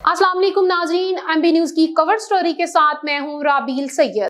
अस्सलाम वालेकुम नाज़रीन, एमबी न्यूज़ की कवर स्टोरी के साथ मैं हूं राबील सैयद।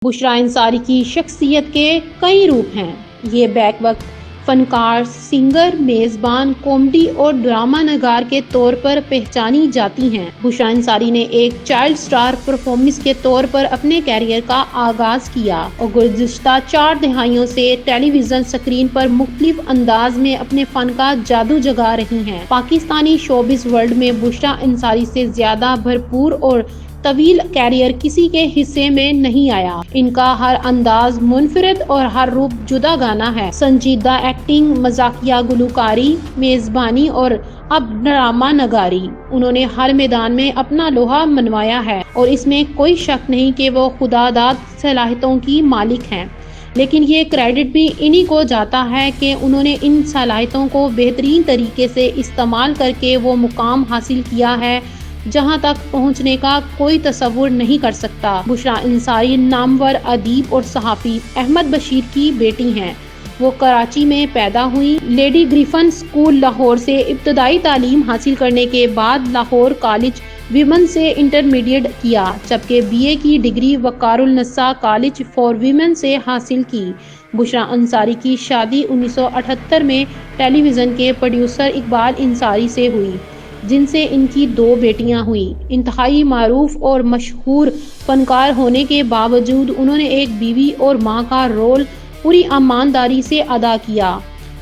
बुशरा अंसारी की शख्सियत के कई रूप हैं। ये बैक वक्त फनकार, सिंगर, मेज़बान, कॉमेडी और ड्रामा नगार के तौर पर पहचानी जाती हैं। बुशरा अंसारी ने एक चाइल्ड स्टार परफॉर्मेंस के तौर पर अपने कैरियर का आगाज किया और गुज़िश्ता 4 दहाइयों से टेलीविजन स्क्रीन पर मुख्तलिफ अंदाज में अपने फन का जादू जगा रही हैं। पाकिस्तानी शोबिज़ वर्ल्ड में बुशरा अंसारी से ज्यादा भरपूर और तवील कैरियर किसी के हिस्से में नहीं आया। इनका हर अंदाज मुनफरिद और हर रूप जुदा गाना है। संजीदा एक्टिंग, मजाकिया गुलकारी, मेजबानी और अब ड्रामा नगारी, उन्होंने हर मैदान में अपना लोहा मनवाया है और इसमें कोई शक नहीं कि वो खुदादाद सलाहियतों की मालिक हैं। लेकिन ये क्रेडिट भी इन्हीं को जाता है कि उन्होंने इन सलाहियतों को बेहतरीन तरीके से इस्तेमाल करके वो मुकाम हासिल किया है जहां तक पहुंचने का कोई तसव्वुर नहीं कर सकता। बुशरा अंसारी नामवर अदीब और सहाफ़ी अहमद बशीर की बेटी हैं। वो कराची में पैदा हुई। लेडी ग्रिफन स्कूल लाहौर से इब्तदाई तालीम हासिल करने के बाद लाहौर कॉलेज विमेन से इंटरमीडिएट किया, जबकि बीए की degree Waqarul नस्सा college for women से हासिल की। बुशरा अंसारी की शादी 1978 में टेलीविज़न के प्रोड्यूसर इकबाल अंसारी से हुई, जिनसे इनकी 2 बेटियां हुई। इंतहाई मारूफ और मशहूर फनकार होने के बावजूद उन्होंने एक बीवी और मां का रोल पूरी ईमानदारी से अदा किया।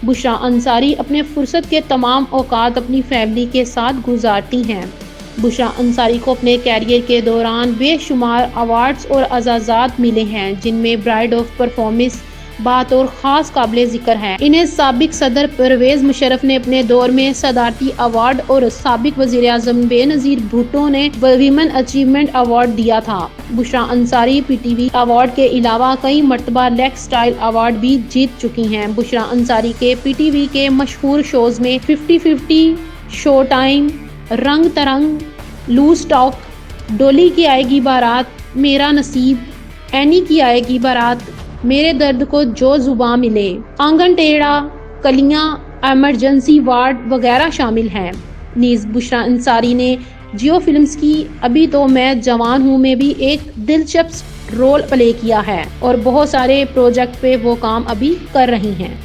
बुशरा अंसारी अपने फुर्सत के तमाम औकात अपनी फैमिली के साथ गुजारती हैं। बुशरा अंसारी को अपने कैरियर के दौरान बेशुमार अवार्ड्स और एजाज़ात मिले हैं, जिनमें ब्राइड ऑफ परफॉर्मेंस बात और ख़ास काबिल ज़िक्र है। इन्हें साबिक सदर परवेज़ मुशर्रफ ने अपने दौर में सदारती अवार्ड और साबिक वज़ीर आज़म बेनज़ीर भुट्टो ने वीमेन अचीवमेंट अवार्ड दिया था। बुशरा अंसारी पीटीवी अवार्ड के अलावा कई मरतबा लेग स्टाइल अवार्ड भी जीत चुकी हैं। बुशरा अंसारी के पीटीवी के मशहूर शोज़ में 50-50, शो टाइम, रंग तरंग, लूज टॉक, डोली की आएगी बारात, मेरा नसीब, एनी की आएगी बारात, मेरे दर्द को जो जुबां मिले, आंगन टेढ़ा, कलियां, एमरजेंसी वार्ड वगैरह शामिल हैं। नीज़ बुशरा अंसारी ने जियो फिल्म्स की अभी तो मैं जवान हूँ में भी एक दिलचस्प रोल प्ले किया है और बहुत सारे प्रोजेक्ट पे वो काम अभी कर रही हैं।